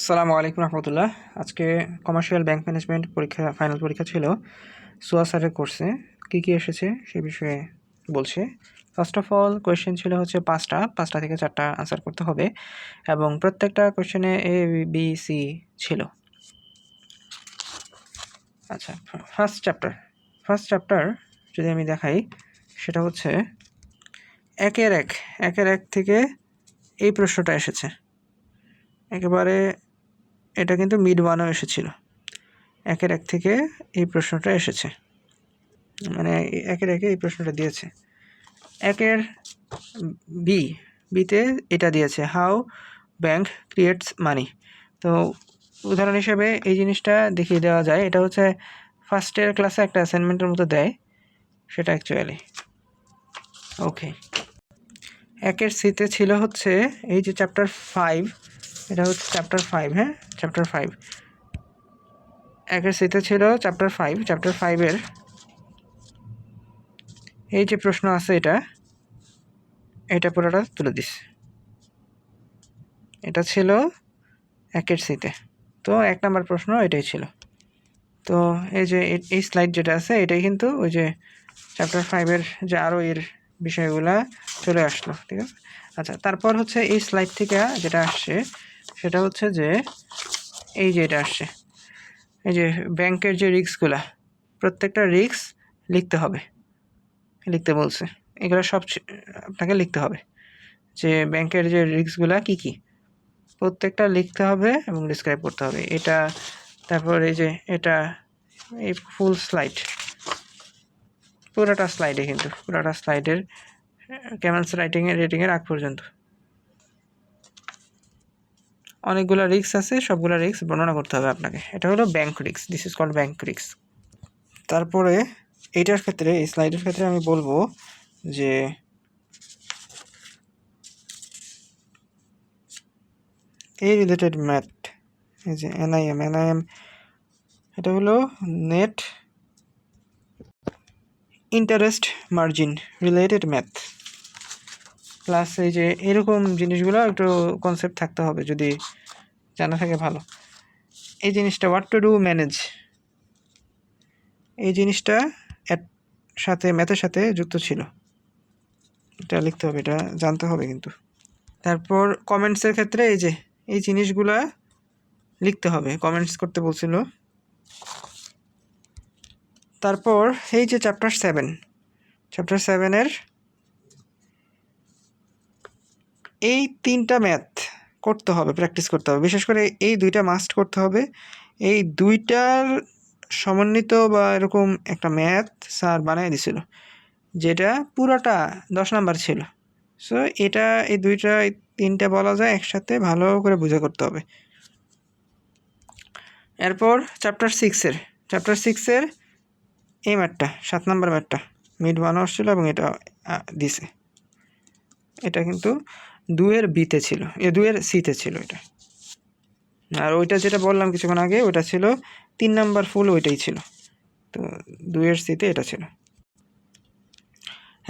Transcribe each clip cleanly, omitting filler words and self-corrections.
আসসালামু আলাইকুম রহমতুল্লাহ। আজকে কমার্শিয়াল ব্যাংক ম্যানেজমেন্ট পরীক্ষা ফাইনাল পরীক্ষা ছিল। সোয়া স্যারের কোর্সে কী এসেছে সে বিষয়ে বলছে। ফার্স্ট অফ অল কোয়েশ্চেন ছিল হচ্ছে পাঁচটা থেকে চারটা আনসার করতে হবে এবং প্রত্যেকটা কোয়েশ্চেনে এ বি সি ছিল। আচ্ছা, ফার্স্ট চ্যাপ্টার যদি আমি দেখাই সেটা হচ্ছে একের এক থেকে এই প্রশ্নটা এসেছে একেবারে। এটা কিন্তু মিড ওয়ানও এসেছিল। একের এক থেকে এই প্রশ্নটা এসেছে, মানে একের একে এই প্রশ্নটা দিয়েছে। একের বিতে এটা দিয়েছে, হাউ ব্যাংক ক্রিয়েটস মানি। তো উদাহরণ হিসেবে এই জিনিসটা দেখিয়ে দেওয়া যায়। এটা হচ্ছে ফার্স্টের ক্লাসে একটা অ্যাসাইনমেন্টের মতো দেয় সেটা অ্যাকচুয়ালি। ওকে, একের সিতে ছিল হচ্ছে এই যে চ্যাপ্টার 5, এটা হচ্ছে চ্যাপ্টার 5। হ্যাঁ, চ্যাপ্টার 5 একের সিতে ছিল চ্যাপ্টার 5-এর এই যে প্রশ্ন আছে এটা পুরোটা তুলে দিস। এটা ছিল একের সিতে, তো 1 নম্বর প্রশ্ন এটাই ছিল। তো এই যে এই স্লাইড যেটা আছে এটাই কিন্তু ওই যে চ্যাপ্টার 5-এর যে আরও এর বিষয়গুলা চলে আসলো, ঠিক আছে। আচ্ছা, তারপর হচ্ছে এই স্লাইড থেকে যেটা আসছে সেটা হচ্ছে যে এই যে এটা আসছে, এই যে ব্যাংকের যে রিস্কগুলা, প্রত্যেকটা রিস্ক লিখতে বলছে। এগুলো সব আপনাকে লিখতে হবে, যে ব্যাংকের যে রিস্কগুলা কী কী প্রত্যেকটা লিখতে হবে এবং ডিসক্রাইব করতে হবে। এটা তারপর এই যে এটা এই ফুল স্লাইড, পুরোটা স্লাইডের কেমেন্স রেটিংয়ের আগ পর্যন্ত অনেকগুলো রিস্ক আছে, সবগুলো রিস্ক বর্ণনা করতে হবে আপনাকে। এটা হলো bank risk, this is called bank risk. তারপরে এইটার ক্ষেত্রে, এই স্লাইডের ক্ষেত্রে আমি বলবো যে এই রিলেটেড ম্যাথ, এই যে এনআইএম এটা হলো net interest margin related math plus এই যে এরকম জিনিসগুলো একটু কনসেপ্ট থাকতে হবে, যদি জানা থাকে ভালো। এই জিনিসটা হোয়াট টু ডু ম্যানেজ, এই জিনিসটা ম্যাথের সাথে যুক্ত ছিল, এটা লিখতে হবে, এটা জানতে হবে কিন্তু। তারপর কমেন্টসের ক্ষেত্রে এই যে এই জিনিসগুলা লিখতে হবে, কমেন্টস করতে বলছিল। তারপর এই যে চ্যাপ্টার 7-এর এই 3টা ম্যাথ করতে হবে, প্র্যাকটিস করতে হবে। বিশেষ করে এই 2টা মাস্ট করতে হবে। এই 2টার সমন্বিত বা এরকম একটা ম্যাথ স্যার বানিয়ে দিছিল, যেটা পুরোটা 10 নাম্বার ছিল। সো এটা এই 3টা বলা যায় একসাথে ভালো করে বুঝে করতে হবে। এরপর চ্যাপ্টার 6-এর এই ম্যাথটা 7 নাম্বার ম্যাথটা মিড 1 আসছিল এবং এটা দিছে। এটা কিন্তু 2-এর বিতে ছিল, 2-এর সিতে ছিল এটা। আর ওইটা যেটা বললাম কিছুক্ষণ আগে ওইটা ছিল 3 নাম্বার ফুল, ওইটাই ছিল। তো 2-এর সিতে এটা ছিল।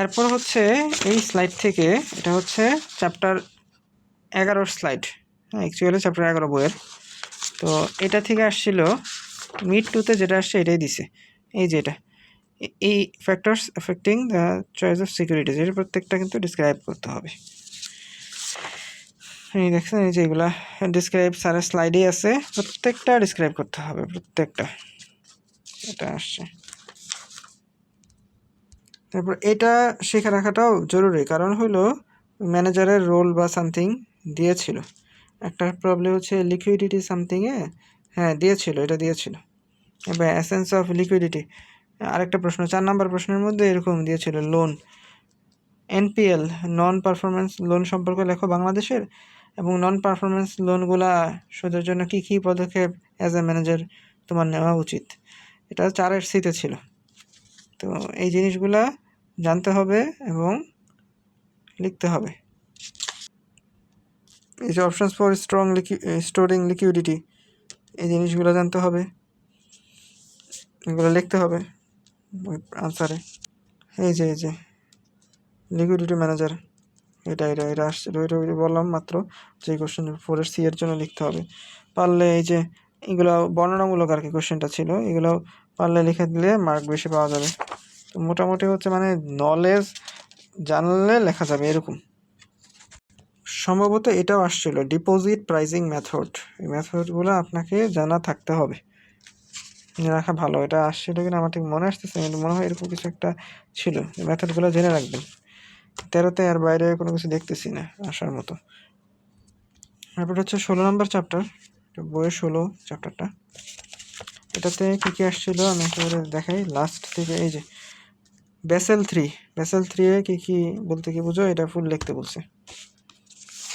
এরপর হচ্ছে এই স্লাইড থেকে, এটা হচ্ছে চ্যাপ্টার 11-র স্লাইড। হ্যাঁ, অ্যাকচুয়ালি চ্যাপ্টার 11 বইয়ের। তো এটা থেকে আসছিল মিড 2-তে যেটা আসছে এটাই দিছে। এই যে এটা এই factors affecting the choice of securities, এর প্রত্যেকটা কিন্তু ডিসক্রাইব করতে হবে। এই দেখছেন, এই যে এগুলা ডিসক্রাইব স্যারের স্লাইডেই আছে, প্রত্যেকটা ডিসক্রাইব করতে হবে, প্রত্যেকটা। এটা আসছে। তারপর এটা শিখে রাখাটাও জরুরি, কারণ হলো ম্যানেজারের রোল বা সামথিং দিয়েছিল। একটা প্রবলেম হচ্ছে লিকুইডিটি সামথিংয়ে, হ্যাঁ দিয়েছিল, এটা দিয়েছিল। এবার এসেন্স অফ লিকুইডিটি আরেকটা প্রশ্ন, 4 নাম্বার প্রশ্নের মধ্যে এরকম দিয়েছিল, লোন এনপিএল নন পারফরমেন্স লোন সম্পর্কে লেখো বাংলাদেশের, এবং নন পারফরমেন্স লোনগুলা শোধের জন্য কী কী পদক্ষেপ অ্যাজ এ ম্যানেজার তোমার নেওয়া উচিত। এটা 4-এর সিতে ছিল। তো এই জিনিসগুলা জানতে হবে এবং লিখতে হবে। এই যে অপশনস ফর স্টোরিং লিকুইডিটি, এই জিনিসগুলো জানতে হবে, এগুলো লিখতে হবে আনসারে। এই যে লিকুইডিটি ম্যানেজার, এটা আসছিল, এটা ওই যে বললাম মাত্র যে কোশ্চেন 4 এর জন্য লিখতে হবে। পারলে এই যে এগুলো বর্ণনামূলক আর কি কোশ্চেনটা ছিল, এগুলো পারলে লিখে দিলে মার্ক বেশি পাওয়া যাবে। তো মোটামুটি হচ্ছে মানে নলেজ জানলে লেখা যাবে এরকম। সম্ভবত এটাও আসছিল ডিপোজিট প্রাইসিং মেথড, এই মেথডগুলো আপনাকে জানা থাকতে হবে, জেনে রাখা ভালো। এটা আসছিল কিনা আমার ঠিক মনে আসতেছে না, কিন্তু মনে হয় এরকম কিছু একটা ছিল। এই মেথডগুলো জেনে রাখবেন। 13তে আর বাইরে কোনো কিছু দেখতেছি না আসার মতো। তারপর হচ্ছে 16 নম্বর চ্যাপ্টার, বইয়ের 16 চ্যাপ্টারটা। এটাতে কী কী আসছিল আমি একেবারে দেখাই লাস্ট থেকে। এই যে বেসেল 3 এ কী কী বলতে কি বুঝো, এটা ফুল লিখতে বলছে।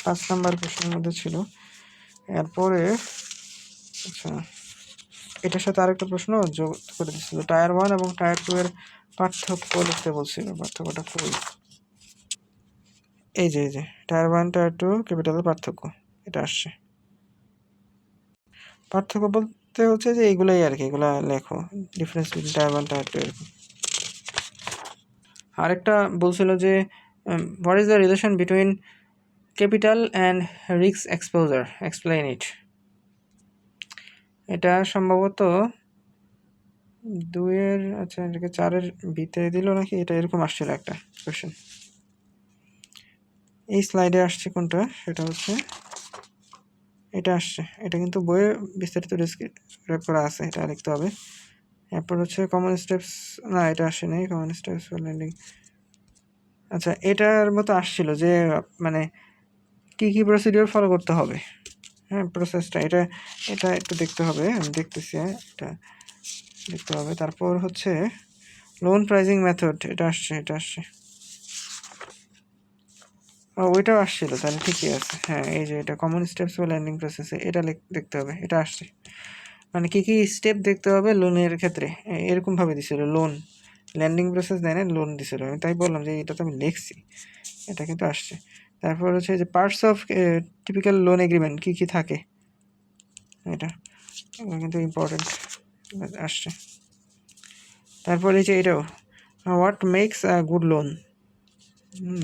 5 নাম্বার প্রশ্নের মধ্যে ছিল। এরপরে আচ্ছা, এটার সাথে আরেকটা প্রশ্ন যোগ করে দিচ্ছিল, টায়ার 1 এবং টায়ার 2 এর পার্থক্য লিখতে বলছিল। পার্থক্যটা কই? এই যে টায়ার 1 টায়ার 2 ক্যাপিটালের পার্থক্য, এটা আসছে। পার্থক্য বলতে হচ্ছে যে এইগুলাই আর কি, এগুলা লেখো, ডিফারেন্স বিটুইন টায়ার 1 টায়ার 2 এরকম। আরেকটা বলছিল যে what is the relation between capital and risk exposure, explain ইট। এটা সম্ভবত 2 এর, আচ্ছা এটাকে 4 এর ভিতরে দিল নাকি, এটা এরকম আসছিল একটা কোশ্চেন। এই স্লাইডে আসছে কোনটা, সেটা হচ্ছে এটা আসছে। এটা কিন্তু বইয়ে বিস্তারিত ডিসক্রাইব করা আছে, এটা লিখতে হবে। এরপর হচ্ছে কমন স্টেপস, না এটা আসে নাই, কমন স্টেপস ফর ল্যান্ডিং। আচ্ছা, এটার মতো আসছিল যে মানে কী কী প্রসিডিওর ফলো করতে হবে, হ্যাঁ প্রসেসটা, এটা এটা একটু দেখতে হবে, আমি দেখতেছি, হ্যাঁ এটা দেখতে হবে। তারপর হচ্ছে লোন প্রাইজিং মেথড, এটা আসছে। ওইটাও আসছিল, তাহলে ঠিকই আছে। হ্যাঁ এই যে এটা কমন স্টেপস ফর ল্যান্ডিং প্রসেসে, এটা দেখতে হবে, এটা আসছে। মানে কী কী স্টেপ দেখতে হবে লোনের ক্ষেত্রে, এরকমভাবে দিছিল। লোন ল্যান্ডিং প্রসেস দেয় না, লোন দিছিল। আমি তাই বললাম যে এটা তো আমি লিখছি, এটা কিন্তু আসছে। তারপর হচ্ছে যে parts of typical loan agreement কী কী থাকে, এটা কিন্তু ইম্পর্টেন্ট, আসছে। তারপর এই যে এটাও what makes a good loan,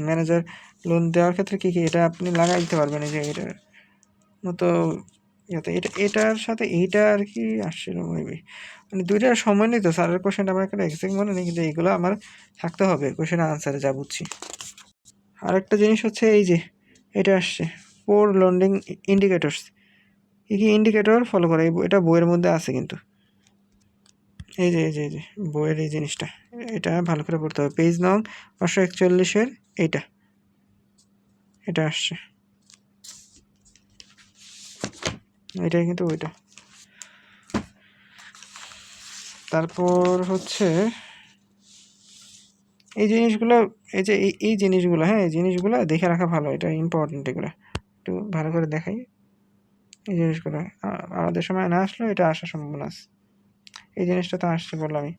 manager loan দেওয়ার ক্ষেত্রে কী কী, এটা আপনি লাগাই দিতে পারবেন। এই যে এটার মতো ইয়াতে এটার সাথে এইটা আর কি আসছিল মেবি, মানে দুইটার সময় নেই তো। স্যারের কোশ্চেনটা আমার একটা এক্সাক্ট মনে নেই, কিন্তু এইগুলো আমার থাকতে হবে কোশ্চেন আনসারে, যা বুঝছি। আরেকটা জিনিস হচ্ছে এই যে এটা আসছে পোর লোডিং ইন্ডিকেটরস, কী কী ইন্ডিকেটর ফলো করে, এটা বইয়ের মধ্যে আছে কিন্তু। এই যে বইয়ের এই জিনিসটা, এটা ভালো করে পড়তে হবে। পেজ নং 541-এর এটা আসছে, এটাই কিন্তু ওইটা। তারপর হচ্ছে এই জিনিসগুলো, এই যে এই জিনিসগুলো, হ্যাঁ এই জিনিসগুলো দেখে রাখা ভালো, এটা ইম্পর্টেন্ট। এগুলো একটু ভালো করে দেখাই। এই জিনিসগুলো আমাদের সময় না আসলেও এটা আসার সম্ভাবনা আছে। এই জিনিসটা তো আসছে বললামই।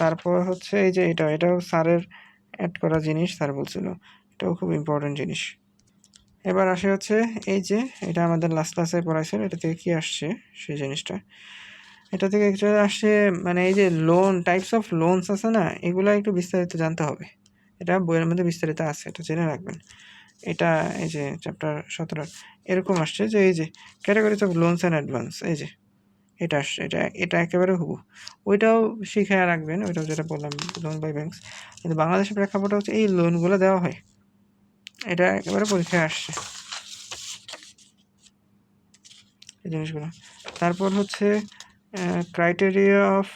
তারপর হচ্ছে এই যে এটাও স্যারের অ্যাড করা জিনিস, স্যার বলছিল এটাও খুব ইম্পর্টেন্ট জিনিস। এবার আসে হচ্ছে এই যে এটা আমাদের লাস্ট ক্লাসে পড়াইছিল, এটা থেকে কী আসছে সেই জিনিসটা। এটা থেকে অ্যাকচুয়ালি আসছে মানে এই যে লোন, টাইপস অফ লোনস আছে না, এগুলো একটু বিস্তারিত জানতে হবে। এটা বইয়ের মধ্যে বিস্তারিত আছে, এটা জেনে রাখবেন। এটা এই যে চ্যাপ্টার 17 এরকম আসছে যে এই যে categories of loans and advance, এই যে এটা আসছে। এটা একেবারে হুবহু ওইটাও শিখে রাখবেন, ওইটাও যেটা বললাম লোন বাই ব্যাংকস। কিন্তু বাংলাদেশের প্রেক্ষাপটে হচ্ছে এই লোনগুলো দেওয়া হয়, এটা একেবারে পরীক্ষায় আসছে এই জিনিসগুলো। তারপর হচ্ছে ক্রাইটেরিয়া অফ,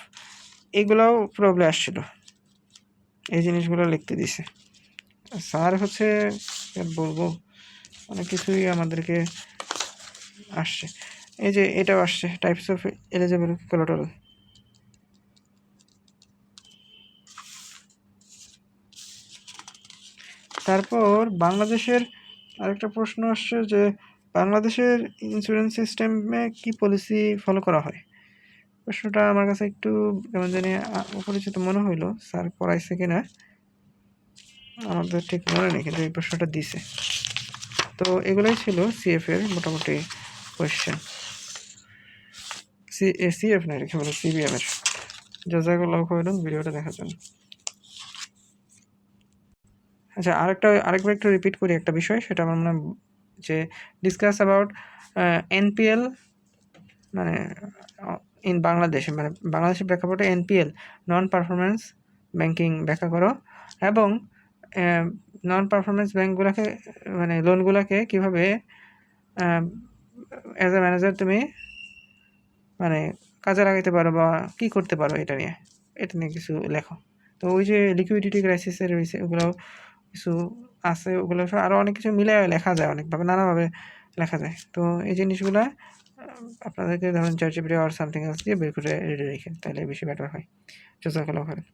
এগুলাও প্রবলেম আসছিল, এই জিনিসগুলো লিখতে দিছে স্যার। হচ্ছে বলবো অনেক কিছুই আমাদেরকে আসছে। এই যে এটাও আসছে টাইপস অফ এলিজিবল কোলাটারাল। তারপর বাংলাদেশের আরেকটা প্রশ্ন আসছে যে বাংলাদেশের ইন্স্যুরেন্স সিস্টেমে কি পলিসি ফলো করা হয়। প্রশ্নটা আমার কাছে একটু কেমন জানি অপরিচিত মনে হইলো, স্যার পড়াইছে কিনা আমাদের ঠিক মনে নেই, কিন্তু এই প্রশ্নটা দিছে। তো এগুলোই ছিল সিএফ এর মোটামুটি কোয়েশ্চেন। সিএফ না রেখে বলো সিবিএম এর। জাযাকাল্লাহু খাইরান ভিডিওটা দেখার জন্য। আচ্ছা, আরেকবার একটু রিপিট করি একটা বিষয়, সেটা আমার মনে হয় যে ডিসকাস অ্যাবাউট এনপিএল, মানে ইন বাংলাদেশে, মানে বাংলাদেশের প্রেক্ষাপটে এনপিএল, নন পারফরমেন্স ব্যাংকিং ব্যাখ্যা করো, এবং নন পারফরমেন্স ব্যাংকগুলোকে, মানে লোনগুলোকে কীভাবে অ্যাজ এ ম্যানেজার তুমি মানে কাজে লাগাইতে পারো বা কী করতে পারো, এটা নিয়ে কিছু লেখো। তো ওই যে লিকুইডিটি ক্রাইসিসের রয়েছে, ওগুলো কিছু আছে, ওগুলো আরও অনেক কিছু মিলে লেখা যায়, অনেকভাবে নানাভাবে লেখা যায়। তো এই জিনিসগুলো আপনাদেরকে ধরুন চ্যাটজিপিটি আর সামথিং এলস দিয়ে বের করে রেডি রেখে, তাহলে বেশি বেটার হয়। জাযাকাল্লাহু খাইরান।